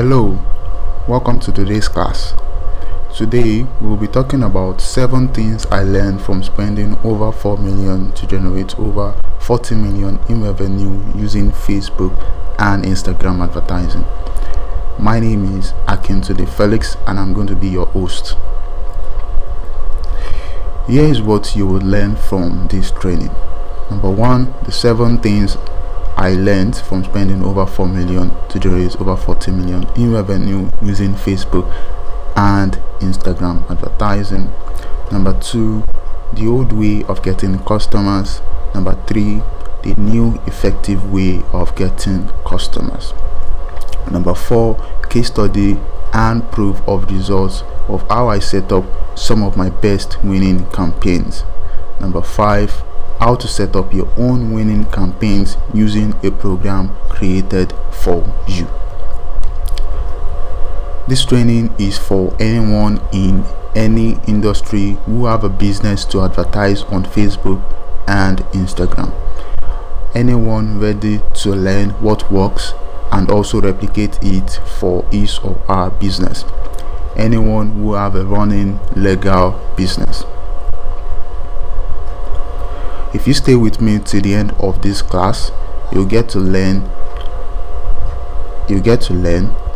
Hello, welcome to today's class. Today we'll be talking about 7 things I learned from spending over 4 million to generate over 40 million in revenue using Facebook and Instagram advertising. My name is Akintunde Felix and I'm going to be your host. Here is what you will learn from this training. Number 1, the 7 things I learned from spending over 4 million to generate over 40 million in revenue using Facebook and Instagram advertising. Number 2, the old way of getting customers. Number 3, the new effective way of getting customers. Number 4, case study and proof of results of how I set up some of my best winning campaigns. Number 5, how to set up your own winning campaigns using a program created for you. This training is for anyone in any industry who have a business to advertise on Facebook and Instagram. Anyone ready to learn what works and also replicate it for his or her business. Anyone who have a running legal business. If you stay with me to the end of this class, you'll get to learn.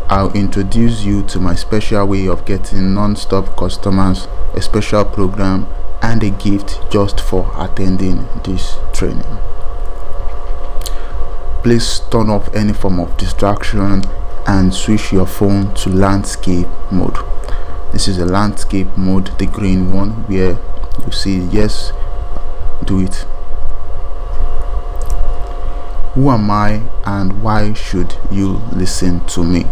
I'll introduce you to my special way of getting non-stop customers, a special program, and a gift just for attending this training. Please turn off any form of distraction and switch your phone to landscape mode. This is a landscape mode, the green one, where you see yes, do it. Who am I and why should you listen to me?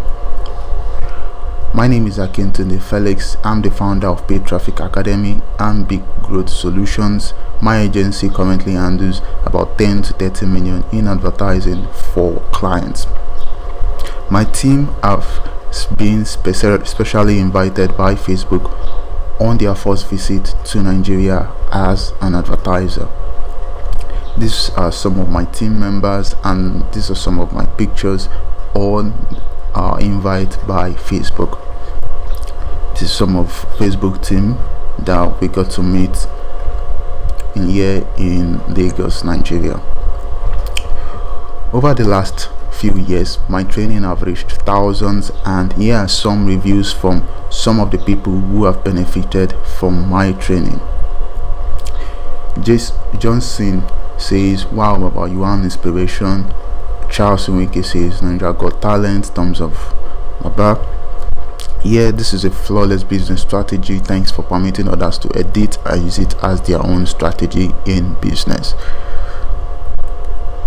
My name is Akintunde Felix. I'm the founder of Paid Traffic Academy and Big Growth Solutions. My agency currently handles about 10 to 30 million in advertising for clients. My team have been specially invited by Facebook on their first visit to Nigeria as an advertiser. These are some of my team members and these are some of my pictures on our invite by Facebook. This is some of Facebook team that we got to meet here in Lagos, Nigeria. Over the last few years, my training have reached thousands, and here are some reviews from some of the people who have benefited from my training. Jace Johnson says, "Wow, Baba, you are an inspiration." Charles Nweke says, "Nigeria got talent, thumbs up, Baba." Yeah, this is a flawless business strategy. Thanks for permitting others to edit and use it as their own strategy in business.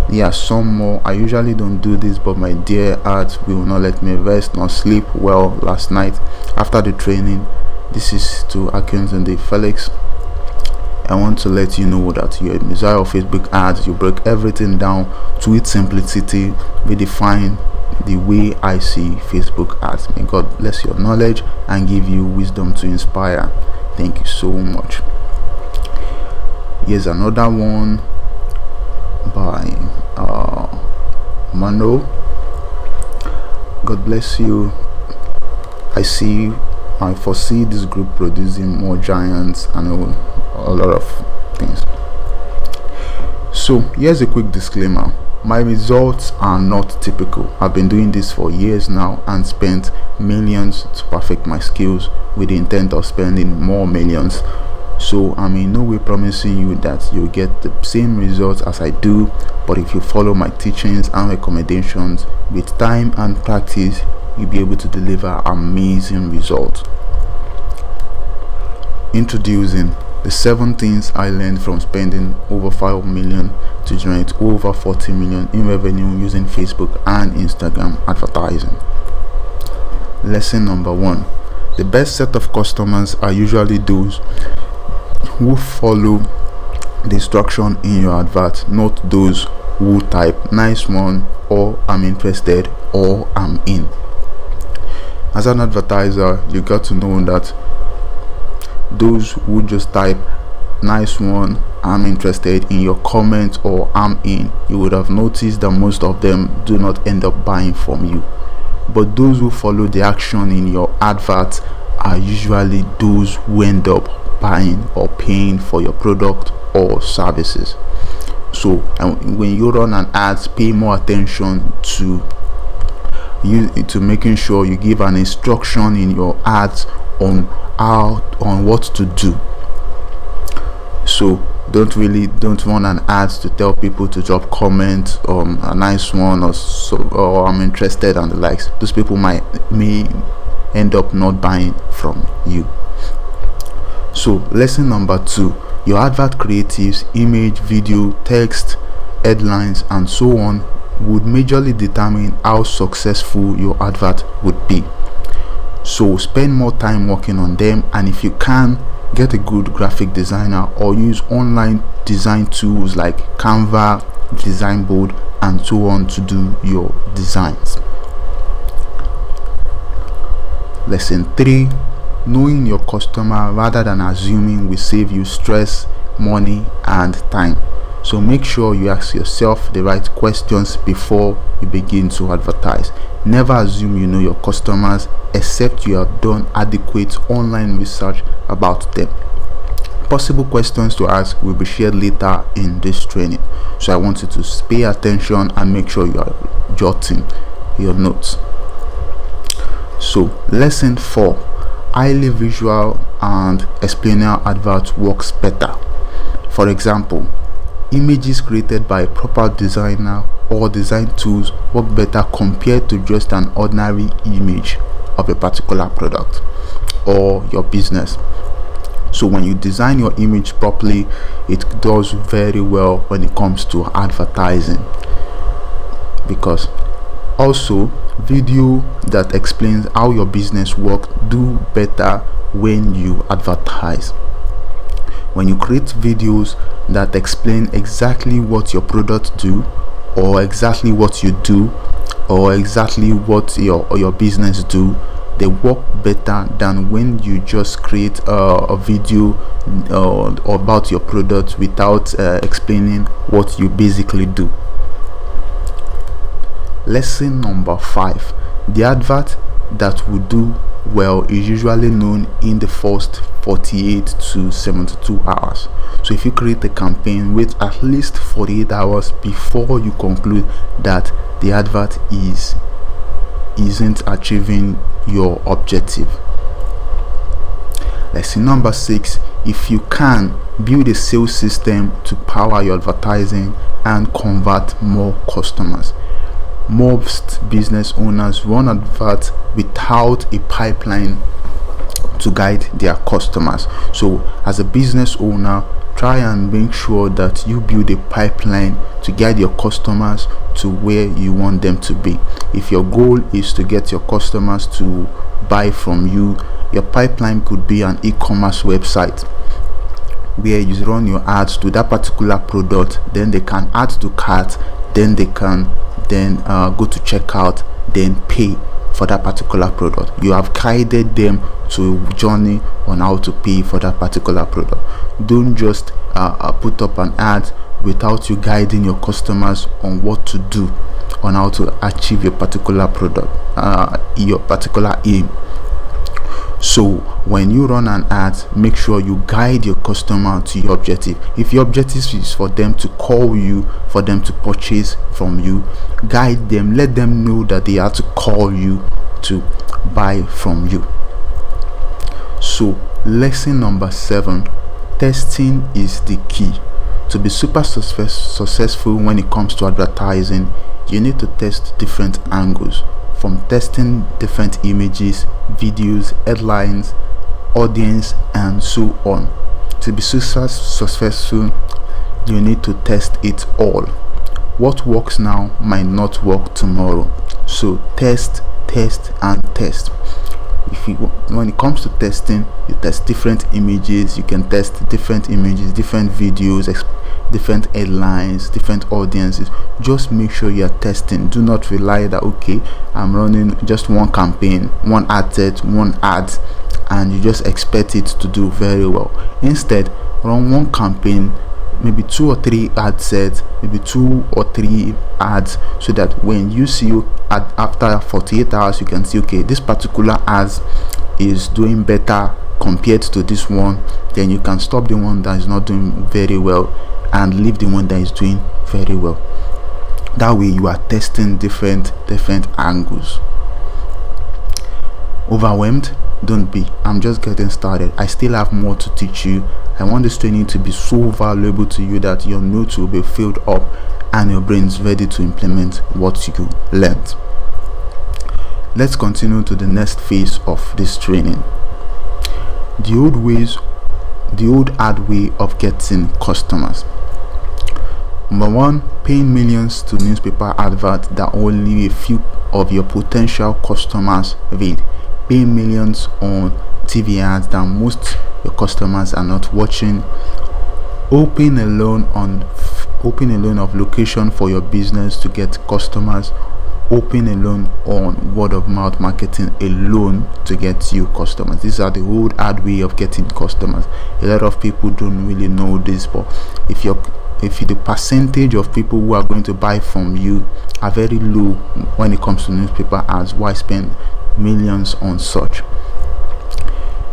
Yeah, some more. I usually don't do this, but my dear heart will not let me rest nor sleep well last night after the training. This is to Akintunde Felix. I want to let you know that you're a messiah of Facebook ads. You break everything down to its simplicity, redefine the way I see Facebook ads. May God bless your knowledge and give you wisdom to inspire. Thank you so much. Here's another one by Mano. God bless you. I foresee this group producing more giants and a lot of things. So here's a quick disclaimer. My results are not typical. I've been doing this for years now and spent millions to perfect my skills with the intent of spending more millions. So I'm in no way promising you that you'll get the same results as I do, but if you follow my teachings and recommendations with time and practice, you'll be able to deliver amazing results. Introducing the 7 things I learned from spending over 5 million to generate over 40 million in revenue using Facebook and Instagram advertising. Lesson number 1. The best set of customers are usually those who follow the instruction in your advert, not those who type "nice one" or "I'm interested" or "I'm in." As an advertiser, you got to know that those who just type "nice one," "I'm interested" in your comment or "I'm in," you would have noticed that most of them do not end up buying from you. but those who follow the action in your advert are usually those who end up buying or paying for your product or services. So when you run an ad, pay more attention to making sure you give an instruction in your ads on what to do. So don't run an ad to tell people to drop comments, a nice one, or I'm interested and the likes. Those people may end up not buying from you. So lesson number 2, your advert creatives, image, video, text, headlines and so on would majorly determine how successful your advert would be. So spend more time working on them, and if you can, get a good graphic designer or use online design tools like Canva, Design Board and so on to do your designs. Lesson 3, knowing your customer rather than assuming will save you stress, money and time. So make sure you ask yourself the right questions before you begin to advertise. Never assume you know your customers except you have done adequate online research about them. Possible questions to ask will be shared later in this training, so I want you to pay attention and make sure you are jotting your notes. So lesson 4, highly visual and explainer advert works better. For example, images created by a proper designer or design tools work better compared to just an ordinary image of a particular product or your business. So when you design your image properly, it does very well when it comes to advertising. Because also video that explains how your business works do better when you advertise. When you create videos that explain exactly what your products do, or exactly what you do, or exactly what your business do, they work better than when you just create a video about your product without explaining what you basically do. Lesson number 5, the advert that will do well is usually known in the first 48 to 72 hours. So if you create a campaign, wait at least 48 hours before you conclude that the advert isn't achieving your objective. Lesson number 6, if you can, build a sales system to power your advertising and convert more customers. Most business owners run adverts without a pipeline to guide their customers. So as a business owner, try and make sure that you build a pipeline to guide your customers to where you want them to be. If your goal is to get your customers to buy from you, your pipeline could be an e-commerce website where you run your ads to that particular product, then they can add to cart, then they can go to checkout, then pay for that particular product. You have guided them to a journey on how to pay for that particular product. Don't just put up an ad without you guiding your customers on what to do, on how to achieve your particular product, your particular aim. So when you run an ad, make sure you guide your customer to your objective. If your objective is for them to call you, for them to purchase from you, guide them, let them know that they have to call you to buy from you. So lesson number 7, testing is the key. To be super successful when it comes to advertising, you need to test different angles, from testing different images, videos, headlines, audience and so on. To be successful, you need to test it all. What works now might not work tomorrow, so test and test. When it comes to testing, you test different images. You can test different images, different videos, different headlines, different audiences. Just make sure you are testing. Do not rely that okay, I'm running just one campaign, one ad set, one ad, and you just expect it to do very well. Instead, run one campaign, maybe 2 or 3 ad sets, maybe 2 or 3 ads, so that when you see after 48 hours you can see, okay, this particular ads is doing better compared to this one. Then you can stop the one that is not doing very well and leave the one that is doing very well. That way you are testing different angles. Overwhelmed? Don't be. I'm just getting started. I still have more to teach you. I want this training to be so valuable to you that your notes will be filled up and your brain is ready to implement what you learned. Let's continue to the next phase of this training. The old ad way of getting customers. Number 1, paying millions to newspaper adverts that only a few of your potential customers read. Paying millions on TV ads that most your customers are not watching. Open a loan of location for your business to get customers. Open a loan on word of mouth marketing alone to get you customers. These are the old ad way of getting customers. A lot of people don't really know this, but if the percentage of people who are going to buy from you are very low when it comes to newspaper ads, why spend millions on such?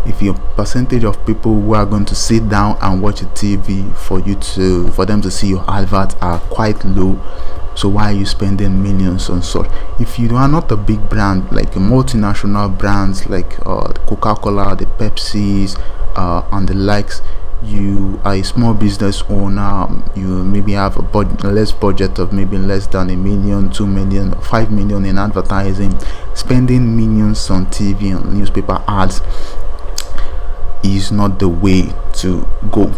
If your percentage of people who are going to sit down and watch a TV for them to see your advert are quite low, so why are you spending millions on such? If you are not a big brand like a multinational brands like Coca-Cola, the Pepsis, and the likes, you are a small business owner, you maybe have a less budget of maybe less than $1 million, $2 million, $5 million in advertising. Spending millions on TV and newspaper ads is not the way to go.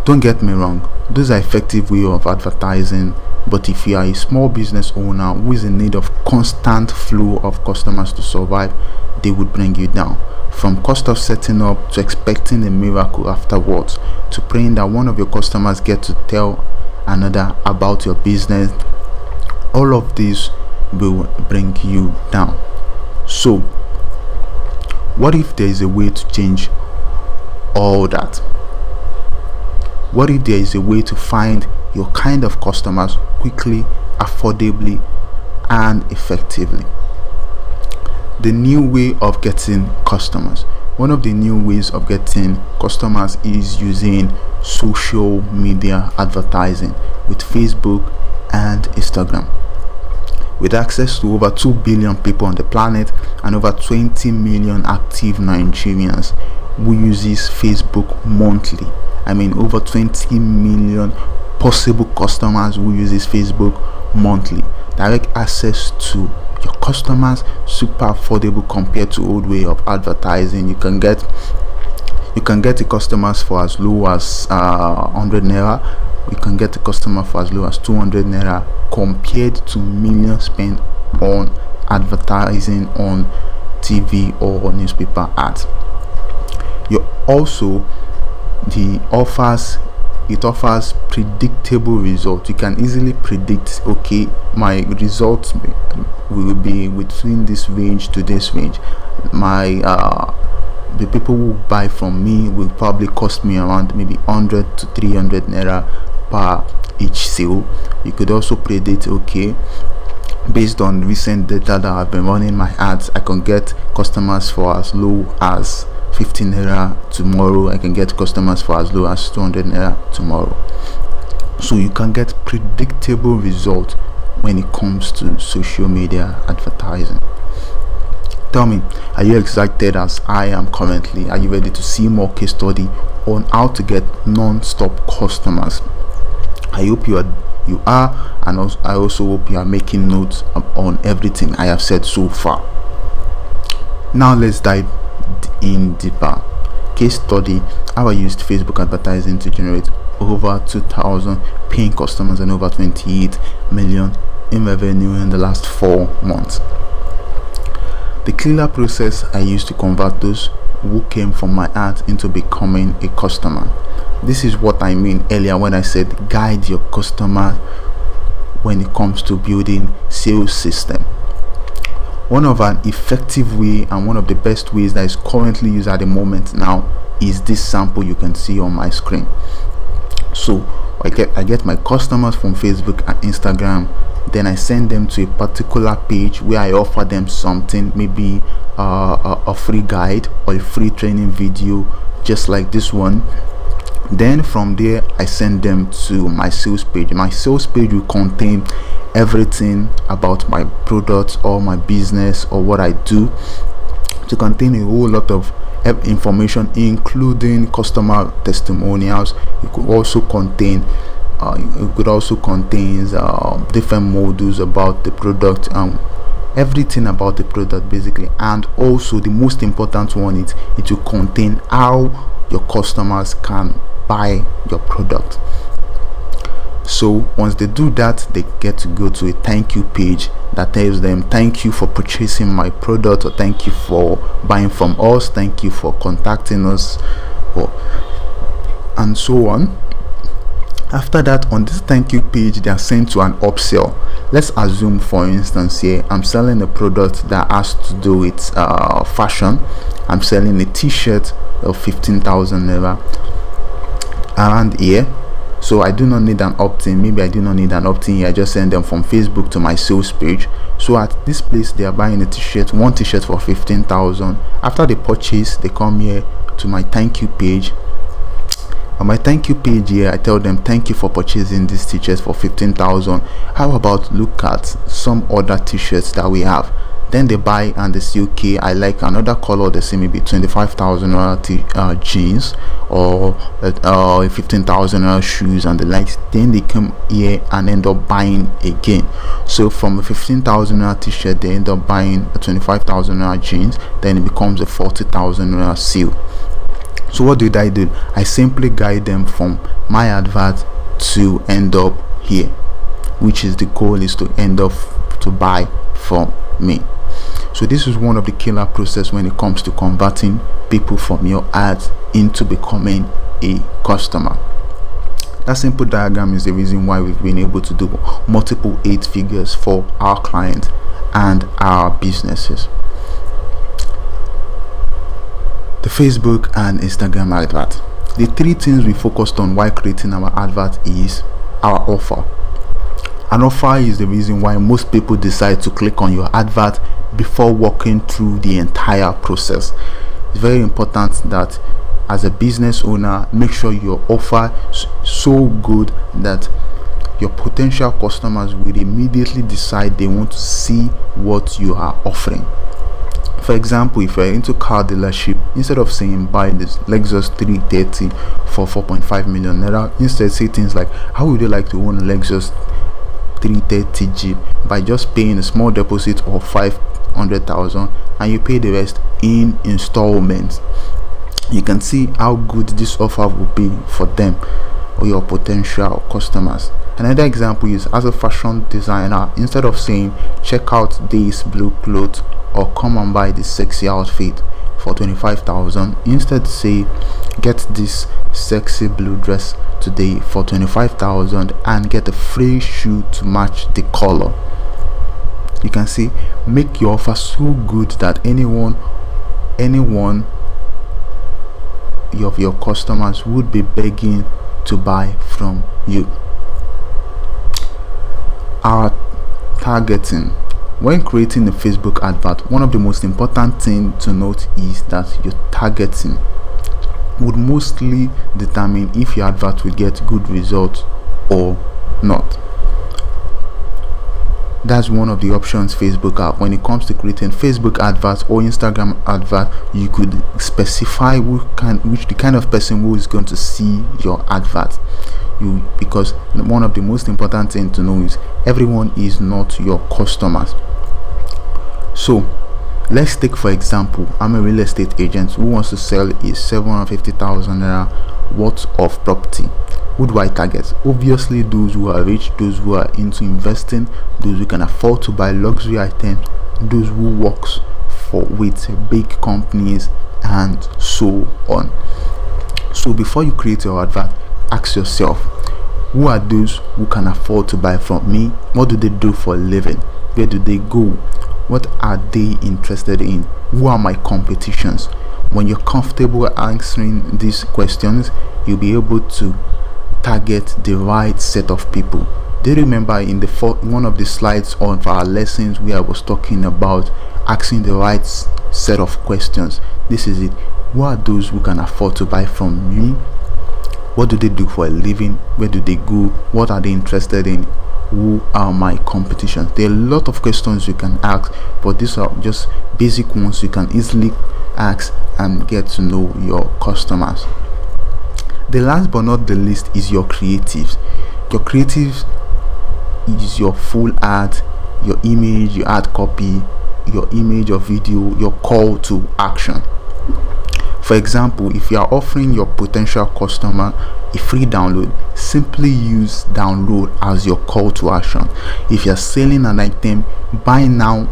Don't get me wrong, those are effective way of advertising, but if you are a small business owner who is in need of constant flow of customers to survive, they would bring you down. From cost of setting up to expecting a miracle afterwards, to praying that one of your customers get to tell another about your business, all of these will bring you down. So what if there is a way to change all that? What if there is a way to find your kind of customers quickly, affordably, and effectively? The new way of getting customers. One of the new ways of getting customers is using social media advertising with Facebook and Instagram. With access to over 2 billion people on the planet and over 20 million active Nigerians who uses Facebook monthly. I mean, over 20 million possible customers who uses Facebook monthly. Direct access to your customers, super affordable compared to old way of advertising. You can get the customers for as low as 100 naira. You can get the customer for as low as 200 naira compared to millions spent on advertising on TV or newspaper ads. It offers predictable results. You can easily predict, okay, my results will be between this range to this range. The people who buy from me will probably cost me around maybe 100 to 300 naira per each sale. You could also predict, okay, based on recent data that I've been running my ads, I can get customers for as low as 15 naira tomorrow. I can get customers for as low as 200 naira tomorrow. So you can get predictable results when it comes to social media advertising. Tell me, are you excited as I am currently? Are you ready to see more case study on how to get non-stop customers? I hope you are, and I also hope you are making notes on everything I have said so far. Now let's dive in deeper. Case study: how I used Facebook advertising to generate over 2,000 paying customers and over 28 million in revenue in the last 4 months. The cleaner process I used to convert those who came from my ads into becoming a customer. This is what I mean earlier when I said guide your customer when it comes to building sales system. One of an effective way and one of the best ways that is currently used at the moment now is this sample you can see on my screen. So I get my customers from Facebook and Instagram, then I send them to a particular page where I offer them something, maybe a free guide or a free training video just like this one. Then from there I send them to my sales page. My sales page will contain everything about my products or my business or what I do, to contain a whole lot of information, including customer testimonials. It could also contain different modules about the product, everything about the product basically. And also the most important one is it will contain how your customers can buy your product. So once they do that, they get to go to a thank you page that tells them thank you for purchasing my product, or thank you for buying from us, thank you for contacting us, and so on. After that, on this thank you page, they are sent to an upsell. Let's assume, for instance, here I'm selling a product that has to do with fashion. I'm selling a t-shirt of 15,000 naira around here. So I do not need an opt-in. Maybe I do not need an opt-in here. I just send them from Facebook to my sales page. So at this place, they are buying a t-shirt, one t-shirt for 15,000. After they purchase, they come here to my thank you page. On my thank you page here, I tell them thank you for purchasing this t-shirt for 15,000. How about look at some other t-shirts that we have? Then they buy and they say, okay, I like another color. They say maybe 25,000 jeans or 15,000 shoes and the likes. Then they come here and end up buying again. So from a 15,000 t-shirt, they end up buying a 25,000 jeans. Then it becomes a 40,000 sale. So what did I do? I simply guide them from my advert to end up here, which is the goal, is to end up to buy from me. So this is one of the killer process when it comes to converting people from your ads into becoming a customer. That simple diagram is the reason why we've been able to do multiple 8 figures for our clients and our businesses. The Facebook and Instagram advert. The 3 things we focused on while creating our advert is our offer. An offer is the reason why most people decide to click on your advert before walking through the entire process. It's very important that as a business owner, make sure your offer is so good that your potential customers will immediately decide they want to see what you are offering. For example, if you're into car dealership, instead of saying buy this Lexus 330 for 4.5 million naira, instead say things like, how would you like to own a Lexus 330 Jeep by just paying a small deposit of 500,000 and you pay the rest in installments. You can see how good this offer will be for them or your potential customers. Another example is, as a fashion designer, instead of saying check out this blue clothes or come and buy this sexy outfit for 25,000, instead say get this sexy blue dress today for 25,000 and get a free shoe to match the color. You can see, make your offer so good that anyone of your customers would be begging to buy from you. Our targeting. When creating a Facebook advert, one of the most important things to note is that your targeting would mostly determine if your advert will get good results or not. That's one of the options Facebook have. When it comes to creating Facebook adverts or Instagram advert, you could specify which the kind of person who is going to see your advert. Because one of the most important things to know is everyone is not your customers. So let's take, for example, I'm a real estate agent who wants to sell a 750,000 naira worth of property. Who do I target? Obviously those who are rich, those who are into investing, those who can afford to buy luxury items, those who works with big companies and so on. So before you create your advert, ask yourself, who are those who can afford to buy from me? What do they do for a living? Where do they go? What are they interested in? Who are my competitions? When you're comfortable answering these questions, you'll be able to target the right set of people. Do you remember in the one of the slides of our lessons where I was talking about asking the right set of questions? This is it. Who are those who can afford to buy from you? What do they do for a living? Where do they go? What are they interested in? Who are my competition? There are a lot of questions you can ask, but these are just basic ones you can easily ask and get to know your customers. The last but not the least is your creatives. Your creatives is your full ad, your image, your ad copy, your image or video, your call to action. For example, if you are offering your potential customer a free download, simply use download as your call to action. If you are selling an item, buy now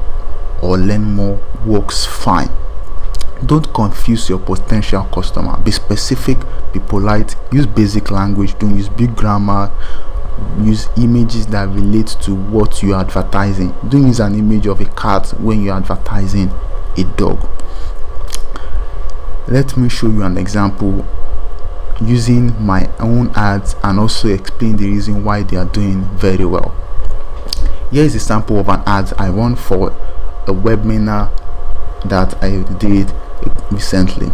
or learn more works fine. Don't confuse your potential customer. Be specific, be polite, use basic language, don't use big grammar. Use images that relate to what you are advertising. Don't use an image of a cat when you're advertising a dog. Let me show you an example using my own ads and also explain the reason why they are doing very well. Here is a sample of an ad I run for a webinar that I did recently.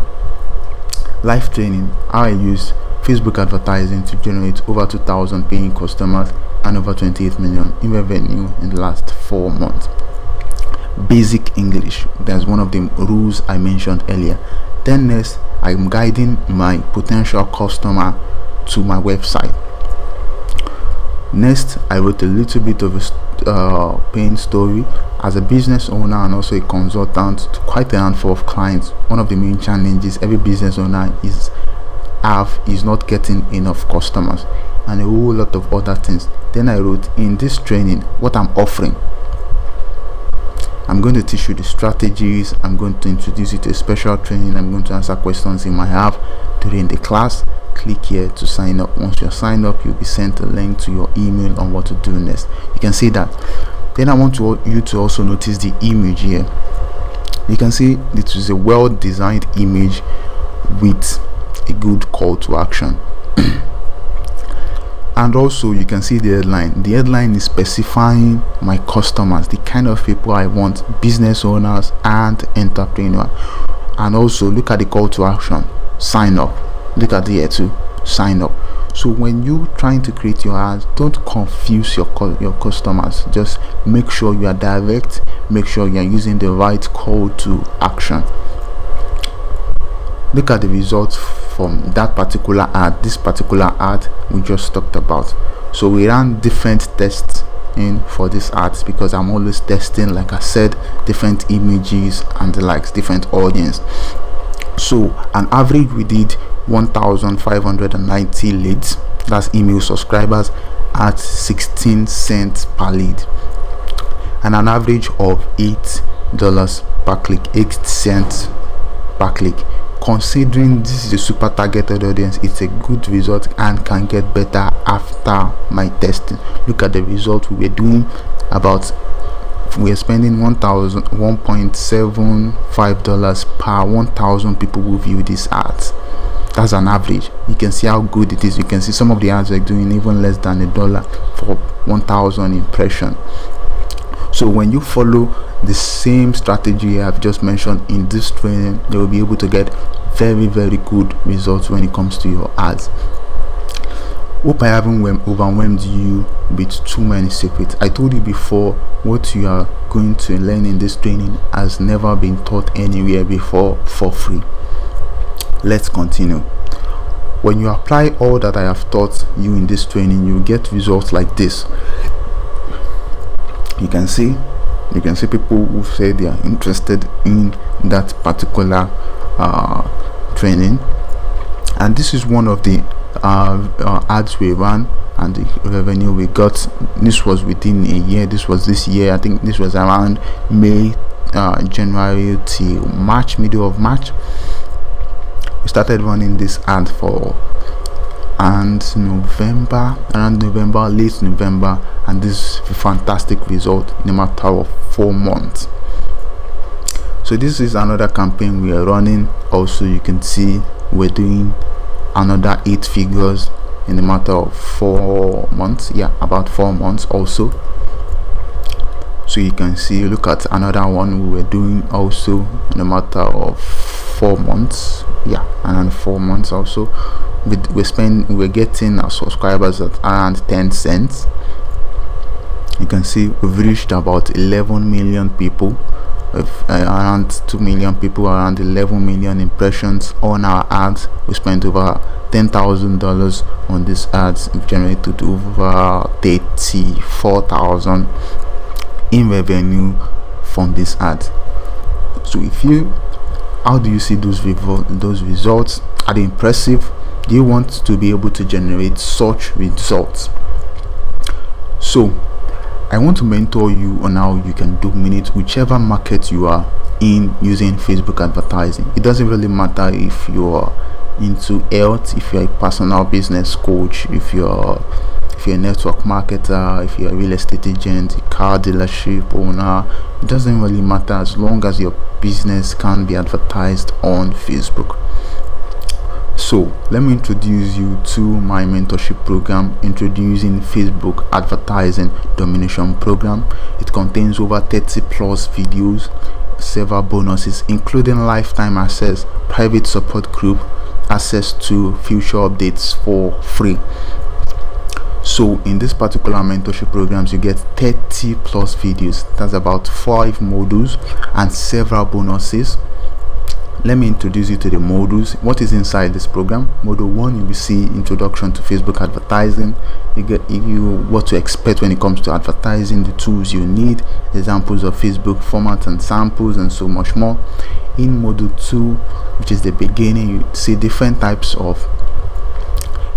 Live training, how I used Facebook advertising to generate over 2,000 paying customers and over 28 million in revenue in the last 4 months. Basic English, that's one of the rules I mentioned earlier. Then next, I'm guiding my potential customer to my website. Next, I wrote a little bit of a pain story. As a business owner and also a consultant to quite a handful of clients, one of the main challenges every business owner is not getting enough customers and a whole lot of other things. Then I wrote, in this training, what I'm offering, I'm going to teach you the strategies, I'm going to introduce you to a special training, I'm going to answer questions you might have during the class. Click here to sign up. Once you're signed up, you'll be sent a link to your email on what to do next. You can see that. Then I want you to also notice the image here. You can see this is a well designed image with a good call to action. And also you can see the headline. The headline is specifying my customers, the kind of people I want, business owners and entrepreneurs. And also look at the call to action, sign up. Look at the here too, sign up. So when you're trying to create your ads, don't confuse your customers. Just make sure you are direct, make sure you are using the right call to action. Look at the results from that particular ad, this particular ad we just talked about. So we ran different tests in for this ads because I'm always testing, like I said, different images and the likes, different audience. So on average we did 1,590 leads, that's email subscribers, at 16 cents per lead, and an average of $8 per click, 8 cents per click. Considering this is a super targeted audience, it's a good result and can get better after my testing. Look at the result we were doing. We are spending $1.75 per 1,000 people who view these ads. That's an average. You can see how good it is. You can see some of the ads are doing even less than $1 for 1,000 impression. So when you follow the same strategy I've just mentioned in this training, you will be able to get very, very good results when it comes to your ads. Hope I haven't overwhelmed you with too many secrets. I told you before, what you are going to learn in this training has never been taught anywhere before for free. Let's continue. When you apply all that I have taught you in this training, you get results like this. You can see people who say they are interested in that particular training, and this is one of the ads we ran and the revenue we got. This was within a year. This was this year. I think this was around May, January till March, middle of March. We started running this ad around November, late November, and this is a fantastic result in a matter of 4 months. So this is another campaign we are running. Also, you can see we're doing another 8 figures in a matter of 4 months. Yeah, about 4 months also. So you can see, look at another one we were doing also in a matter of 4 months. Yeah, and 4 months also. We're getting our subscribers at around 10 cents. You can see we've reached about 11 million people, with around 2 million people, around 11 million impressions on our ads. We spent over $10,000 on these ads. We've generated over 34,000 in revenue from this ad. So how do you see those results? Are they impressive? Do you want to be able to generate such results? So I want to mentor you on how you can dominate whichever market you are in using Facebook advertising. It doesn't really matter if you're into health, if you're a personal business coach, if you're a network marketer, if you're a real estate agent, a car dealership owner. It doesn't really matter as long as your business can be advertised on Facebook. So let me introduce you to my mentorship program, Introducing Facebook Advertising Domination Program. It contains over 30 plus videos, several bonuses including lifetime access, private support group, access to future updates for free. So in this particular mentorship programs, you get 30 plus videos. That's about 5 modules and several bonuses. Let me introduce you to the modules. What is inside this program? Module 1, you will see introduction to Facebook advertising. You get what to expect when it comes to advertising, the tools you need, examples of Facebook formats and samples, and so much more. In module 2, which is the beginning, you see different types of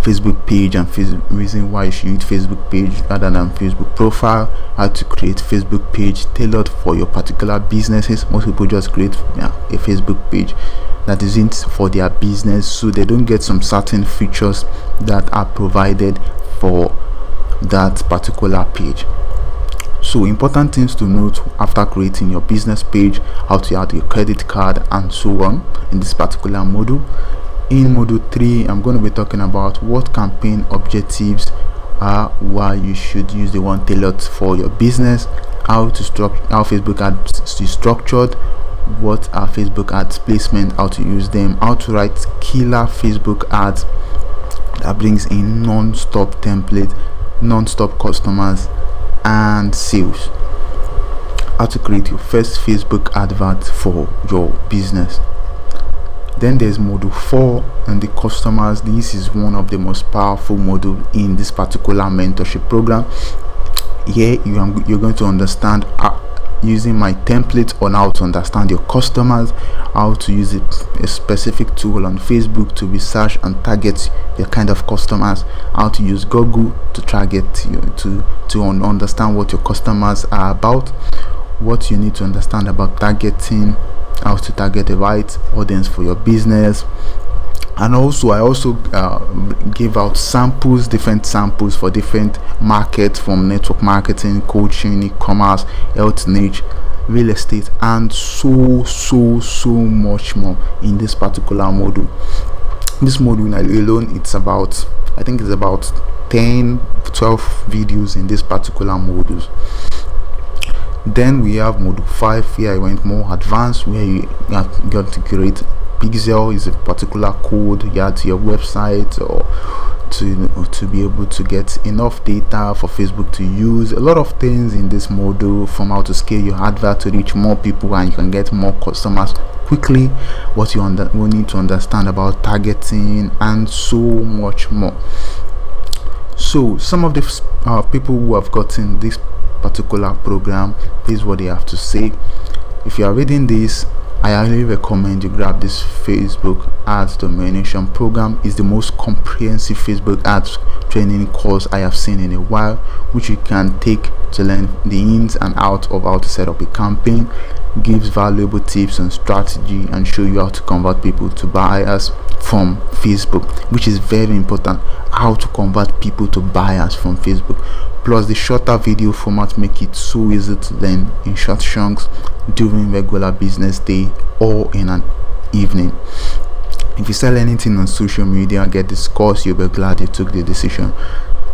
Facebook page and reason why you should use Facebook page rather than Facebook profile, how to create Facebook page tailored for your particular businesses. Most people just create a Facebook page that isn't for their business, so they don't get some certain features that are provided for that particular page. So important things to note after creating your business page, how to add your credit card and so on in this particular module. In module 3, I'm going to be talking about what campaign objectives are, why you should use the one tailored for your business, how Facebook ads is structured, what are Facebook ads placement, how to use them, how to write killer Facebook ads that brings in non-stop template, non-stop customers and sales, how to create your first Facebook advert for your business. Then there's module 4 and the customers. This is one of the most powerful modules in this particular mentorship program. Here you're going to understand using my template on how to understand your customers, how to use a specific tool on Facebook to research and target your kind of customers, how to use Google to target you, to understand what your customers are about, what you need to understand about targeting, how to target the right audience for your business. And also I give out samples, different samples for different markets, from network marketing, coaching, e-commerce, health niche, real estate, and so much more in this particular module. This module alone, it's about 10-12 videos in this particular modules. Then we have module 5, where I went more advanced, where you got to create pixel is a particular code you add to your website, or to be able to get enough data for Facebook to use. A lot of things in this module, from how to scale your advert to reach more people and you can get more customers quickly, what you need to understand about targeting, and so much more. So some of the people who have gotten this particular program, this is what they have to say. If you are reading this, I highly recommend you grab this Facebook ads domination program. It's the most comprehensive Facebook ads training course I have seen in a while, which you can take to learn the ins and outs of how to set up a campaign, gives valuable tips and strategy, and show you how to convert people to buyers from Facebook, which is very important, how to convert people to buyers from Facebook. Plus the shorter video format make it so easy to learn in short chunks during regular business day or in an evening. If you sell anything on social media and get discussed, you'll be glad you took the decision.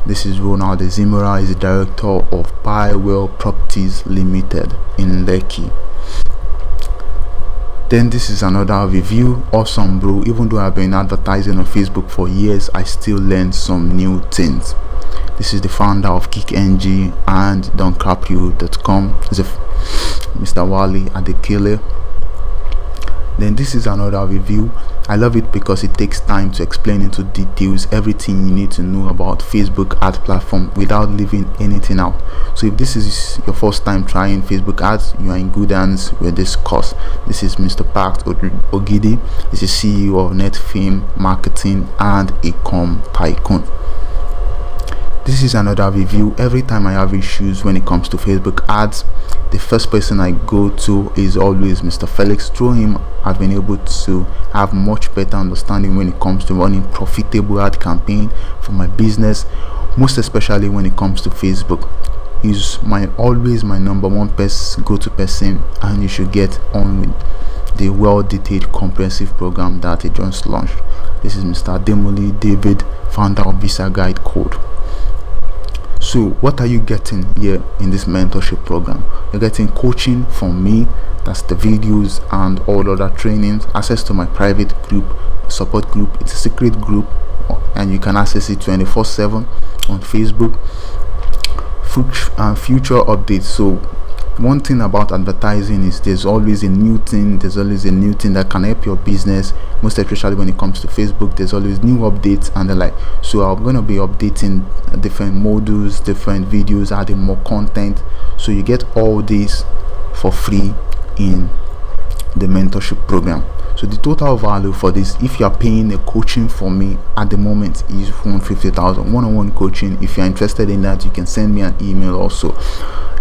This is Ronald Zimura, is the director of Bywell Properties Limited in Lekki. Then this is another review. Awesome, bro. Even though I've been advertising on Facebook for years, I still learn some new things. This is the founder of KickNG and DonCaprio.com. Mr. Wally Adekele. Then this is another review. I love it because it takes time to explain into details everything you need to know about Facebook ad platform without leaving anything out. So if this is your first time trying Facebook ads, you are in good hands with this course. This is Mr. Pact Ogidi. He's the CEO of Netfame Marketing and Ecom Tycoon. This is another review. Every time I have issues when it comes to Facebook ads, the first person I go to is always Mr. Felix. Through him, I've been able to have much better understanding when it comes to running profitable ad campaign for my business, most especially when it comes to Facebook. He's always my number one go-to person, and you should get on with the well-detailed comprehensive program that he just launched. This is Mr. Demoli David, founder of Visa Guide Code. So what are you getting here in this mentorship program? You're getting coaching from me, that's the videos and all other trainings, access to my private group, support group. It's a secret group and you can access it 24/7 on Facebook. Future updates. So one thing about advertising is there's always a new thing that can help your business, most especially when it comes to Facebook. There's always new updates and the like. So I'm going to be updating different modules, different videos, adding more content, so you get all this for free in the mentorship program. So the total value for this, if you are paying a coaching for me at the moment, is 150,000 one-on-one coaching. If you're interested in that, you can send me an email also.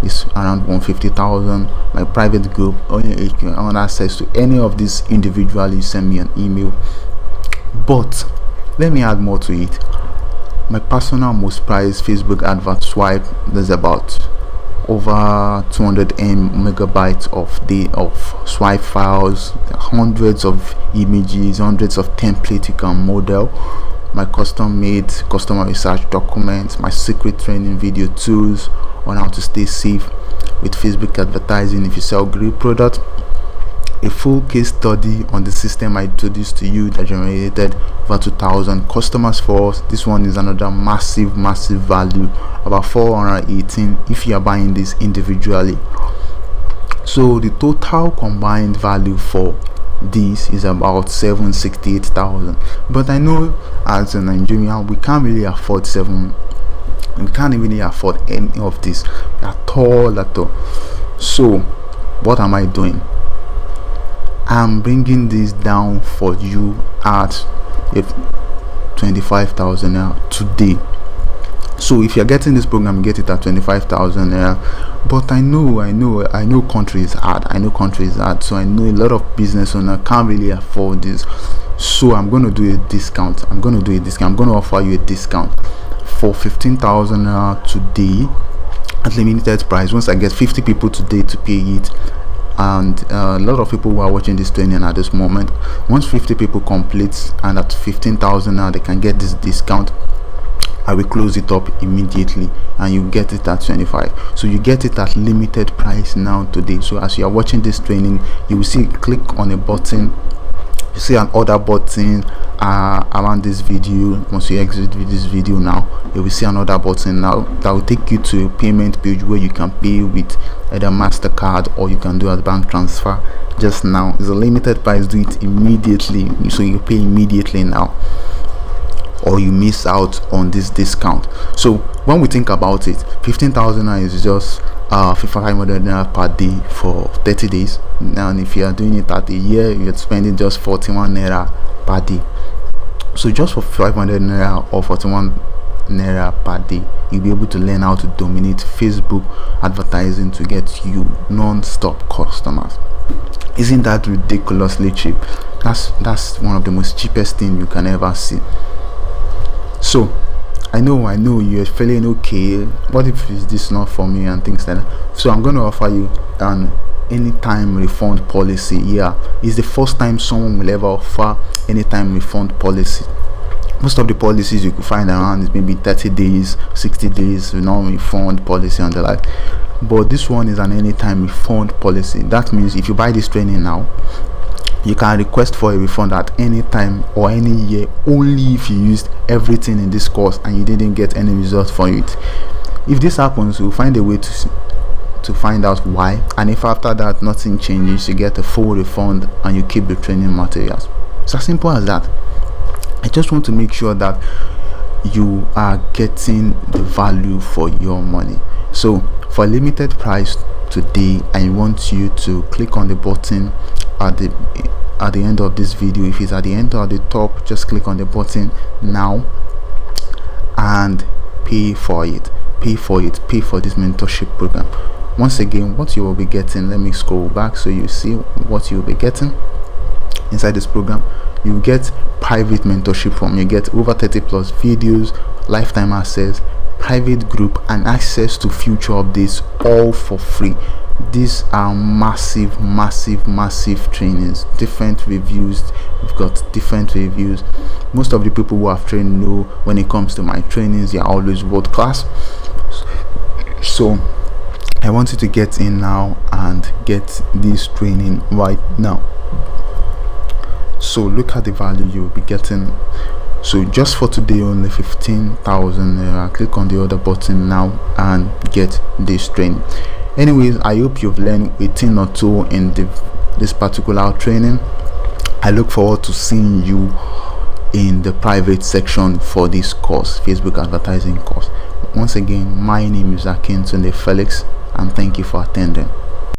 It's around 150,000. My private group, if you want access to any of these individually, you send me an email. But let me add more to it. My personal most prized Facebook advert swipe, there's about over 200 megabytes of swipe files, hundreds of images, hundreds of templates you can model, my custom made customer research documents, my secret training video tools on how to stay safe with Facebook advertising if you sell great product, a full case study on the system I introduced to you that generated over 2,000 customers for us. This one is another massive value, about 418 if you are buying this individually. So the total combined value for this is about 768,000. But I know as a Nigerian, we can't really afford any of this at all. So what am I doing? I'm bringing this down for you at 25,000 now today. So if you're getting this program, get it at 25,000 naira. But I know country is hard. So I know a lot of business owner can't really afford this. So I'm going to do a discount. I'm going to offer you a discount for 15,000 naira today at limited price. Once I get 50 people today to pay it, and a lot of people who are watching this training at this moment, once 50 people complete and at 15,000 now they can get this discount, I will close it up immediately and you get it at 25. So you get it at limited price now today. So as you are watching this training, you will see, click on a button, you see an order button around this video. Once you exit this video now, you will see another button now that will take you to a payment page where you can pay with either MasterCard or you can do a bank transfer. Just now, it's a limited price. Do it immediately, so you pay immediately now, or you miss out on this discount. So when we think about it, 15,000 is just 500 naira per day for 30 days. And if you are doing it at a year, you're spending just 41 naira per day. So just for 500 naira or 41 naira per day, you'll be able to learn how to dominate Facebook advertising to get you non-stop customers. Isn't that ridiculously cheap? That's one of the most cheapest thing you can ever see. So I know you're feeling okay, what if is this not for me and things like that. So I'm going to offer you an anytime refund policy. Yeah, it's the first time someone will ever offer anytime refund policy. Most of the policies you could find around is maybe 30 days, 60 days, non-refund policy and the like. But this one is an anytime refund policy. That means if you buy this training now, you can request for a refund at any time or any year, only if you used everything in this course and you didn't get any result for it. If this happens, we'll find a way to find out why, and if after that nothing changes, you get a full refund and you keep the training materials. It's as simple as that. I just want to make sure that you are getting the value for your money. So for a limited price today, I want you to click on the button at the end of this video. If it's at the end or at the top, just click on the button now and pay for it. Pay for this mentorship program. Once again, what you will be getting, let me scroll back so you see what you'll be getting inside this program. You get private mentorship from, you get over 30 plus videos, lifetime access, private group, and access to future updates, all for free. These are massive trainings, different reviews. We've got different reviews. Most of the people who have trained know when it comes to my trainings, they are always world class. So I want you to get in now and get this training right now. So look at the value you'll be getting. So just for today, only 15,000 naira. Click on the other button now and get this training. Anyways, I hope you've learned a thing or two in this particular training. I look forward to seeing you in the private section for this course, Facebook advertising course. Once again, my name is Akintunde Felix, and thank you for attending.